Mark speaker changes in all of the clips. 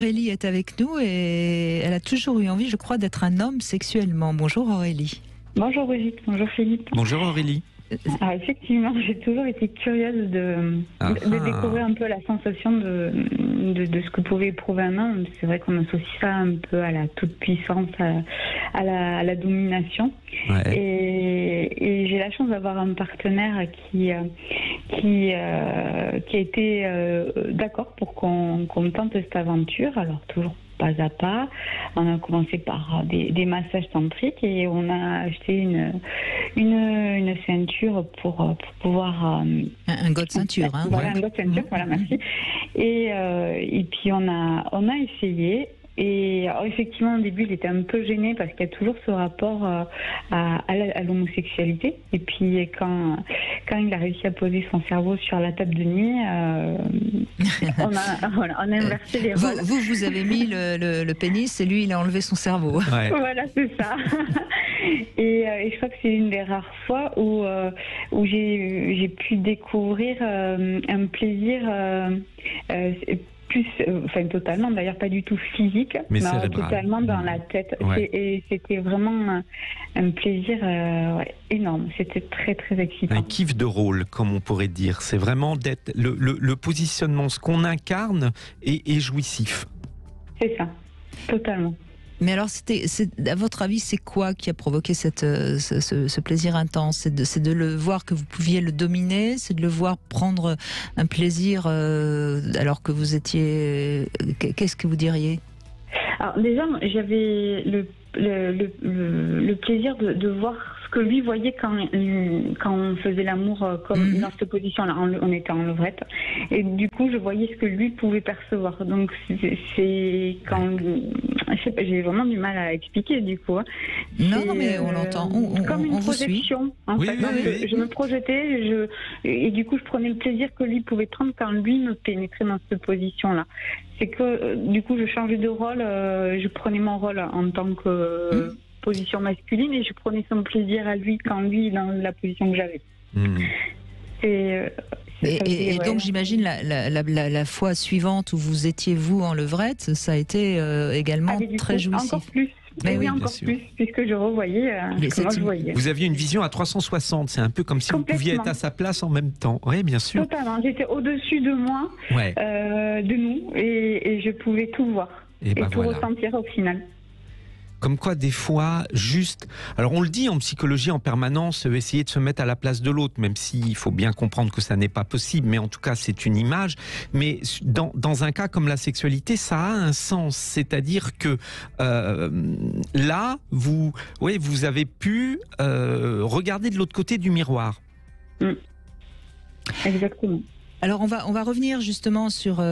Speaker 1: Aurélie est avec nous et elle a toujours eu envie, je crois, d'être un homme sexuellement. Bonjour Aurélie.
Speaker 2: Bonjour Brigitte, bonjour Philippe.
Speaker 3: Bonjour Aurélie.
Speaker 2: Alors effectivement, j'ai toujours été curieuse de découvrir un peu la sensation de ce que pouvait éprouver un homme. C'est vrai qu'on associe ça un peu à la toute-puissance, à la domination.
Speaker 3: Ouais.
Speaker 2: Et j'ai la chance d'avoir un partenaire qui a été d'accord pour qu'on tente cette aventure. Alors toujours pas à pas. On a commencé par des massages tantriques et on a acheté une ceinture pour pouvoir...
Speaker 1: Un god ceinture, hein.
Speaker 2: Voilà, un god ceinture, voilà, merci. Et puis on a essayé. Et alors, effectivement, au début, il était un peu gêné parce qu'il y a toujours ce rapport à l'homosexualité. Et puis, quand il a réussi à poser son cerveau sur la table de nuit, on a inversé les rôles.
Speaker 1: Vous avez mis le pénis et lui, il a enlevé son cerveau.
Speaker 3: Ouais.
Speaker 2: Voilà, c'est ça. Et je crois que c'est une des rares fois où j'ai pu découvrir un plaisir plus, totalement, d'ailleurs pas du tout physique, mais totalement dans la tête.
Speaker 3: Ouais.
Speaker 2: Et c'était vraiment un plaisir énorme. C'était très très excitant.
Speaker 3: Un kiff de rôle, comme on pourrait dire. C'est vraiment d'être le positionnement, ce qu'on incarne est jouissif.
Speaker 2: C'est ça, totalement.
Speaker 1: Mais alors, à votre avis, c'est quoi qui a provoqué ce plaisir intense ? C'est de le voir que vous pouviez le dominer ? C'est de le voir prendre un plaisir alors que vous étiez... Qu'est-ce que vous diriez ?
Speaker 2: Alors déjà, j'avais le plaisir de voir ce que lui voyait quand on faisait l'amour comme dans cette position-là. On était en levrette. Et du coup, je voyais ce que lui pouvait percevoir. Donc, c'est quand... Je sais pas, j'ai vraiment du mal à expliquer, du coup.
Speaker 1: Non, mais on l'entend.
Speaker 2: Comme une projection, en fait.
Speaker 3: Oui.
Speaker 2: Je me projetais et du coup, je prenais le plaisir que lui pouvait prendre quand lui me pénétrait dans cette position-là. C'est que, du coup, je changeais de rôle. Je prenais mon rôle en tant que... position masculine et je prenais son plaisir à lui quand lui dans la position que j'avais.
Speaker 1: Et donc j'imagine la fois suivante où vous étiez vous en levrette, ça a été également très jouissif.
Speaker 2: Encore plus. Mais oui, encore plus, puisque je revoyais comment je voyais.
Speaker 3: Vous aviez une vision à 360, c'est un peu comme si vous pouviez être à sa place en même temps. Oui, bien sûr.
Speaker 2: Totalement, j'étais au-dessus de moi, de nous, et je pouvais tout voir et tout ressentir au final.
Speaker 3: Comme quoi, des fois, juste... Alors, on le dit en psychologie en permanence, essayer de se mettre à la place de l'autre, même s'il faut bien comprendre que ça n'est pas possible, mais en tout cas, c'est une image. Mais dans un cas comme la sexualité, ça a un sens. C'est-à-dire que là, vous avez pu regarder de l'autre côté du miroir.
Speaker 2: Exactement.
Speaker 1: Alors on va revenir justement sur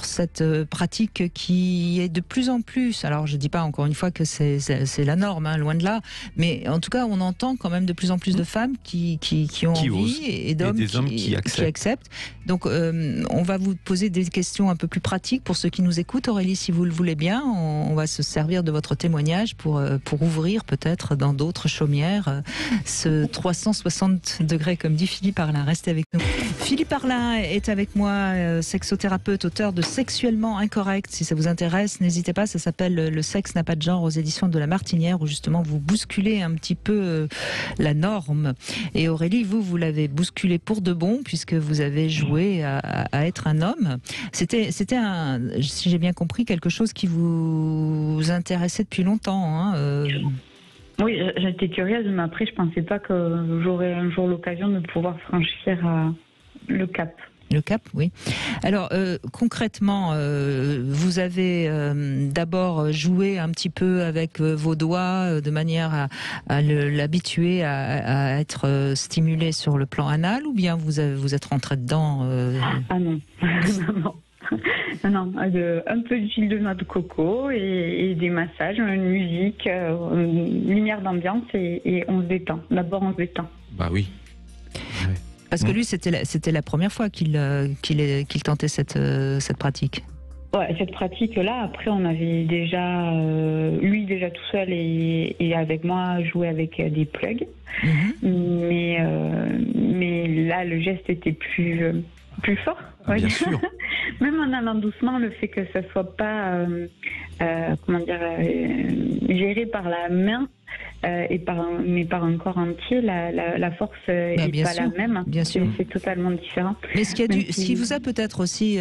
Speaker 1: cette pratique qui est de plus en plus, alors je dis pas encore une fois que c'est la norme, hein, loin de là, mais en tout cas on entend quand même de plus en plus de femmes qui ont envie et d'hommes qui acceptent. Donc on va vous poser des questions un peu plus pratiques pour ceux qui nous écoutent. Aurélie, si vous le voulez bien, on va se servir de votre témoignage pour ouvrir peut-être dans d'autres chaumières ce 360 degrés comme dit Philippe Arlin. Restez avec nous. Philippe Arlin est avec moi, sexothérapeute, auteur de Sexuellement Incorrect. Si ça vous intéresse, n'hésitez pas, ça s'appelle Le sexe n'a pas de genre aux éditions de La Martinière, où justement vous bousculez un petit peu la norme. Et Aurélie, vous l'avez bousculé pour de bon, puisque vous avez joué à être un homme. C'était si j'ai bien compris, quelque chose qui vous intéressait depuis longtemps, hein,
Speaker 2: Oui, j'étais curieuse, mais après je pensais pas que j'aurais un jour l'occasion de pouvoir franchir le cap.
Speaker 1: Le cap, oui. Alors, concrètement, vous avez d'abord joué un petit peu avec vos doigts de manière à l'habituer à être stimulé sur le plan anal, ou bien vous êtes rentré dedans
Speaker 2: Ah non, non, un peu d'huile de noix de coco et des massages, une musique, une lumière d'ambiance et on se détend. D'abord, on se détend.
Speaker 3: Bah oui. Ouais.
Speaker 1: Parce que lui, c'était la première fois qu'il tentait cette pratique.
Speaker 2: Ouais, cette pratique-là, après, on avait déjà, lui déjà tout seul et avec moi, joué avec des plugs. Mais là, le geste était plus fort. Oui.
Speaker 3: Bien sûr.
Speaker 2: Même en allant doucement, le fait que ça soit pas, géré par la main mais par un corps entier, la force n'est pas la même.
Speaker 1: Bien sûr.
Speaker 2: C'est totalement différent.
Speaker 1: Mais ce qui vous a peut-être aussi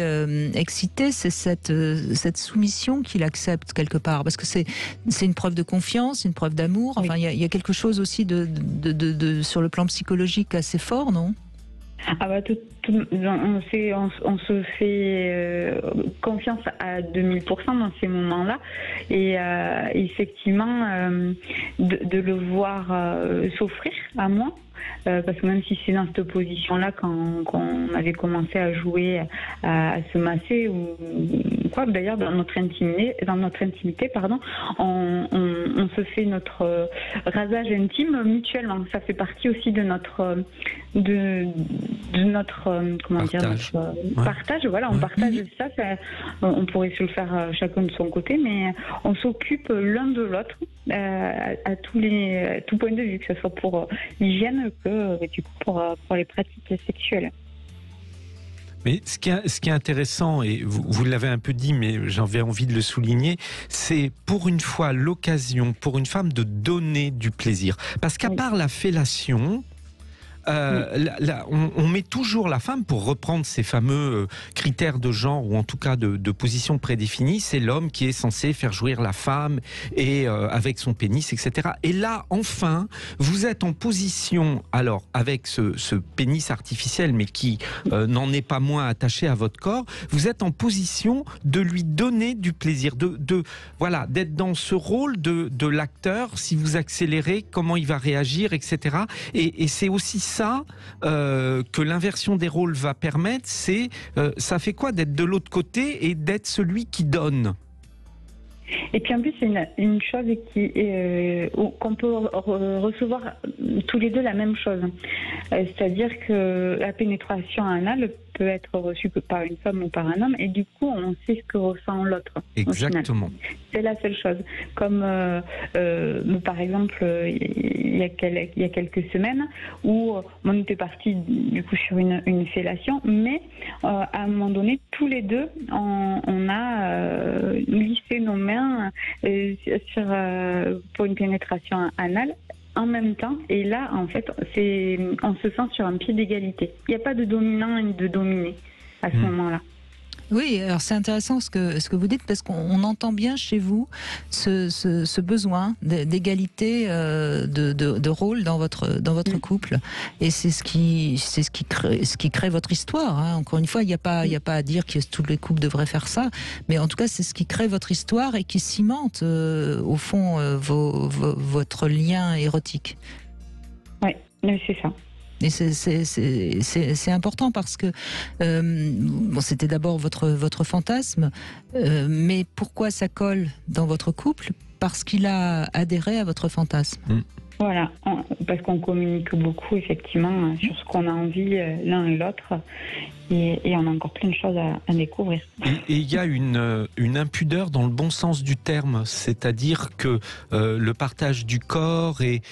Speaker 1: excité, c'est cette soumission qu'il accepte quelque part, parce que c'est une preuve de confiance, une preuve d'amour. Enfin, il y a quelque chose aussi sur le plan psychologique assez fort, non ?
Speaker 2: Ah bah on se fait confiance à 2000% dans ces moments-là, et effectivement de le voir s'offrir à moi. Parce que même si c'est dans cette position-là, quand on avait commencé à jouer, à se masser ou quoi, d'ailleurs dans notre intimité, on se fait notre rasage intime mutuellement. Ça fait partie aussi de notre partage. Voilà, on partage ça. On pourrait se le faire chacun de son côté, mais on s'occupe l'un de l'autre à tout point de vue, que ce soit pour l'hygiène que du coup pour les pratiques sexuelles.
Speaker 3: Mais ce qui est intéressant, et vous l'avez un peu dit, mais j'avais envie de le souligner, c'est pour une fois l'occasion pour une femme de donner du plaisir. Parce qu'à part la fellation, on met toujours la femme, pour reprendre ces fameux critères de genre, ou en tout cas de position prédéfinie, c'est l'homme qui est censé faire jouir la femme et avec son pénis, etc. Et là, enfin, vous êtes en position, alors avec ce pénis artificiel, mais qui n'en est pas moins attaché à votre corps, vous êtes en position de lui donner du plaisir, voilà, d'être dans ce rôle de l'acteur. Si vous accélérez, comment il va réagir, etc. Et c'est aussi ça que l'inversion des rôles va permettre, ça fait quoi d'être de l'autre côté et d'être celui qui donne?
Speaker 2: Et puis en plus, c'est une chose qu'on peut recevoir tous les deux la même chose. C'est-à-dire que la pénétration anale peut être reçue par une femme ou par un homme, et du coup, on sait ce que ressent l'autre.
Speaker 3: Exactement.
Speaker 2: C'est la seule chose. Comme par exemple, il y a quelques semaines, où on était parti du coup sur une fellation, mais à un moment donné, tous les deux, on a glissé nos mains pour une pénétration anale en même temps, et là en fait on se sent sur un pied d'égalité. Il n'y a pas de dominant et de dominé à ce moment-là.
Speaker 1: Oui, alors c'est intéressant ce que vous dites, parce qu'on entend bien chez vous ce besoin d'égalité de rôle dans votre couple, et c'est ce qui crée votre histoire. Hein. Encore une fois, il n'y a pas à dire que tous les couples devraient faire ça, mais en tout cas c'est ce qui crée votre histoire et qui cimente au fond votre lien érotique.
Speaker 2: Oui, c'est ça.
Speaker 1: Et c'est important, parce que c'était d'abord votre fantasme, mais pourquoi ça colle dans votre couple? Parce qu'il a adhéré à votre fantasme.
Speaker 2: Voilà, parce qu'on communique beaucoup effectivement sur ce qu'on a envie l'un et l'autre, et on a encore plein de choses à découvrir.
Speaker 3: Et il y a une impudeur dans le bon sens du terme, c'est-à-dire que le partage du corps et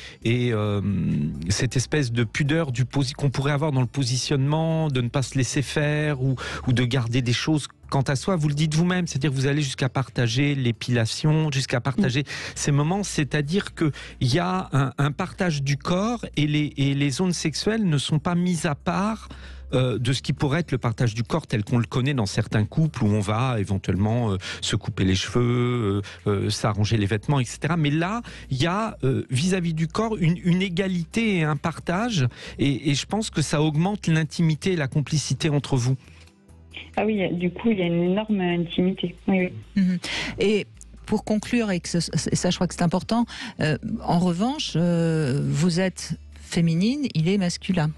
Speaker 3: cette espèce de pudeur qu'on pourrait avoir dans le positionnement, de ne pas se laisser faire ou de garder des choses quant à soi, vous le dites vous-même, c'est-à-dire que vous allez jusqu'à partager l'épilation, jusqu'à partager ces moments, c'est-à-dire qu'il y a un partage du corps, et les zones sexuelles ne sont pas mises à part de ce qui pourrait être le partage du corps tel qu'on le connaît dans certains couples, où on va éventuellement se couper les cheveux, s'arranger les vêtements, etc. Mais là, il y a vis-à-vis du corps une égalité et un partage, et je pense que ça augmente l'intimité et la complicité entre vous.
Speaker 2: Ah oui, du coup, il y a une énorme intimité. Oui.
Speaker 1: Et pour conclure, et ça je crois que c'est important, en revanche, vous êtes féminine, il est masculin.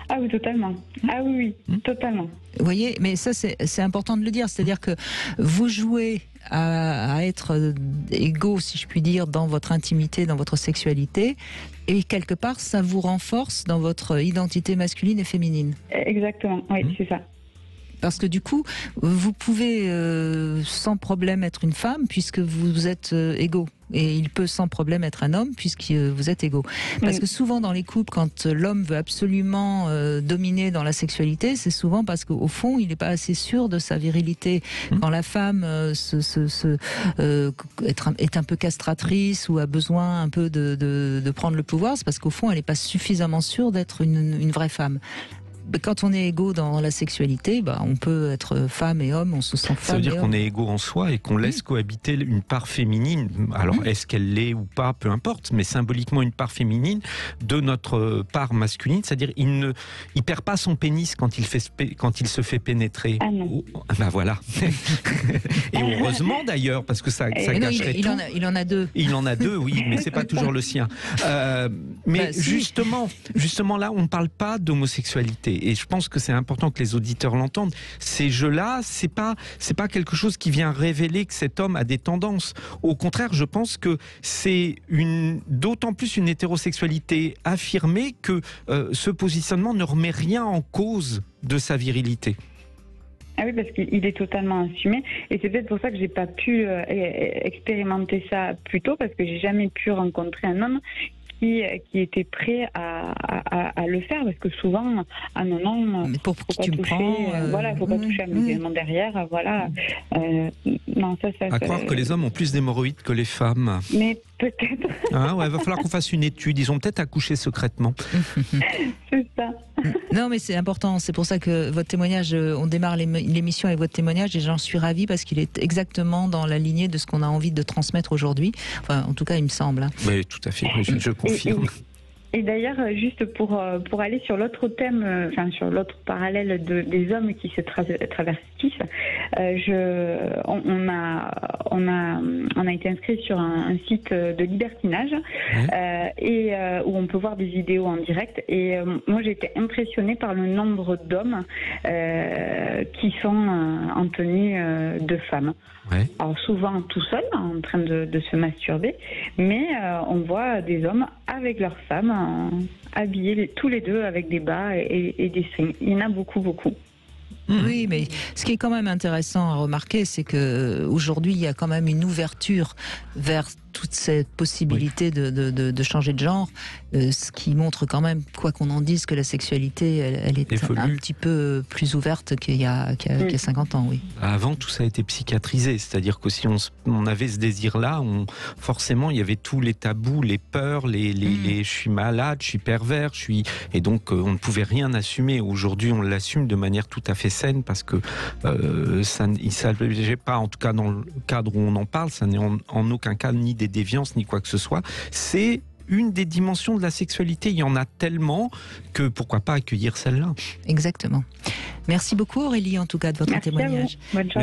Speaker 2: Ah oui, totalement. Ah oui, totalement.
Speaker 1: Vous voyez, mais ça c'est important de le dire, c'est-à-dire que vous jouez à être égaux, si je puis dire, dans votre intimité, dans votre sexualité, et quelque part ça vous renforce dans votre identité masculine et féminine.
Speaker 2: Exactement, oui, c'est ça.
Speaker 1: Parce que du coup, vous pouvez sans problème être une femme puisque vous êtes égaux. Et il peut sans problème être un homme puisque vous êtes égaux. Parce que souvent dans les couples, quand l'homme veut absolument dominer dans la sexualité, c'est souvent parce qu'au fond, il n'est pas assez sûr de sa virilité. Quand la femme est un peu castratrice ou a besoin un peu de prendre le pouvoir, c'est parce qu'au fond, elle n'est pas suffisamment sûre d'être une vraie femme. Quand on est égaux dans la sexualité, on peut être femme et homme, on se sent femme.
Speaker 3: Ça veut dire qu'on est égaux en soi et qu'on laisse cohabiter une part féminine. Alors, est-ce qu'elle l'est ou pas, peu importe, mais symboliquement une part féminine de notre part masculine. C'est-à-dire, il perd pas son pénis quand il se fait pénétrer.
Speaker 2: Ah non.
Speaker 3: Ben voilà. Et heureusement d'ailleurs, parce que ça gâcherait tout.
Speaker 1: Il en a deux.
Speaker 3: Il en a deux, oui, mais c'est pas toujours le sien. Mais justement, là, on ne parle pas d'homosexualité. Et je pense que c'est important que les auditeurs l'entendent. Ces jeux-là, c'est pas quelque chose qui vient révéler que cet homme a des tendances. Au contraire, je pense que c'est d'autant plus une hétérosexualité affirmée que ce positionnement ne remet rien en cause de sa virilité.
Speaker 2: Ah oui, parce qu'il est totalement assumé. Et c'est peut-être pour ça que j'ai pas pu expérimenter ça plus tôt, parce que j'ai jamais pu rencontrer un homme qui était prêt à le faire, parce que souvent, non,
Speaker 1: mais pour qui tu me prends,
Speaker 2: voilà, faut pas toucher à mes éléments derrière, voilà. Non, ça.
Speaker 3: À croire que les hommes ont plus d'hémorroïdes que les femmes.
Speaker 2: Mais peut-être.
Speaker 3: Ah ouais, va falloir qu'on fasse une étude. Ils ont peut-être accouché secrètement.
Speaker 2: C'est ça.
Speaker 1: Non, mais c'est important. C'est pour ça que votre témoignage, on démarre l'émission avec votre témoignage, et j'en suis ravie parce qu'il est exactement dans la lignée de ce qu'on a envie de transmettre aujourd'hui. Enfin, en tout cas, il me semble.
Speaker 3: Oui, tout à fait. Je confirme.
Speaker 2: Et d'ailleurs, juste pour aller sur l'autre thème, sur l'autre parallèle des hommes qui se travestissent, on a été inscrit sur un site de libertinage où on peut voir des vidéos en direct. Et moi, j'ai été impressionnée par le nombre d'hommes qui sont en tenue de femmes.
Speaker 3: Ouais.
Speaker 2: Alors souvent tout seuls, en train de se masturber, mais on voit des hommes avec leurs femmes habillés tous les deux avec des bas et des strings. Il y en a beaucoup.
Speaker 1: Oui, mais ce qui est quand même intéressant à remarquer, c'est que aujourd'hui il y a quand même une ouverture vers toute cette possibilité de changer de genre, ce qui montre quand même, quoi qu'on en dise, que la sexualité, elle est un petit peu plus ouverte qu'il y a 50 ans, oui.
Speaker 3: Avant, tout ça a été psychiatrisé, c'est-à-dire que si on avait ce désir-là, forcément, il y avait tous les tabous, les peurs, je suis malade, je suis pervers, et donc on ne pouvait rien assumer. Aujourd'hui, on l'assume de manière tout à fait saine, parce que il ne s'agit pas, en tout cas dans le cadre où on en parle, ça n'est en aucun cas ni des déviances ni quoi que ce soit. C'est une des dimensions de la sexualité. Il y en a tellement que pourquoi pas accueillir celle-là.
Speaker 1: Exactement. Merci beaucoup Aurélie, en tout cas, de votre témoignage.
Speaker 2: Bonne journée.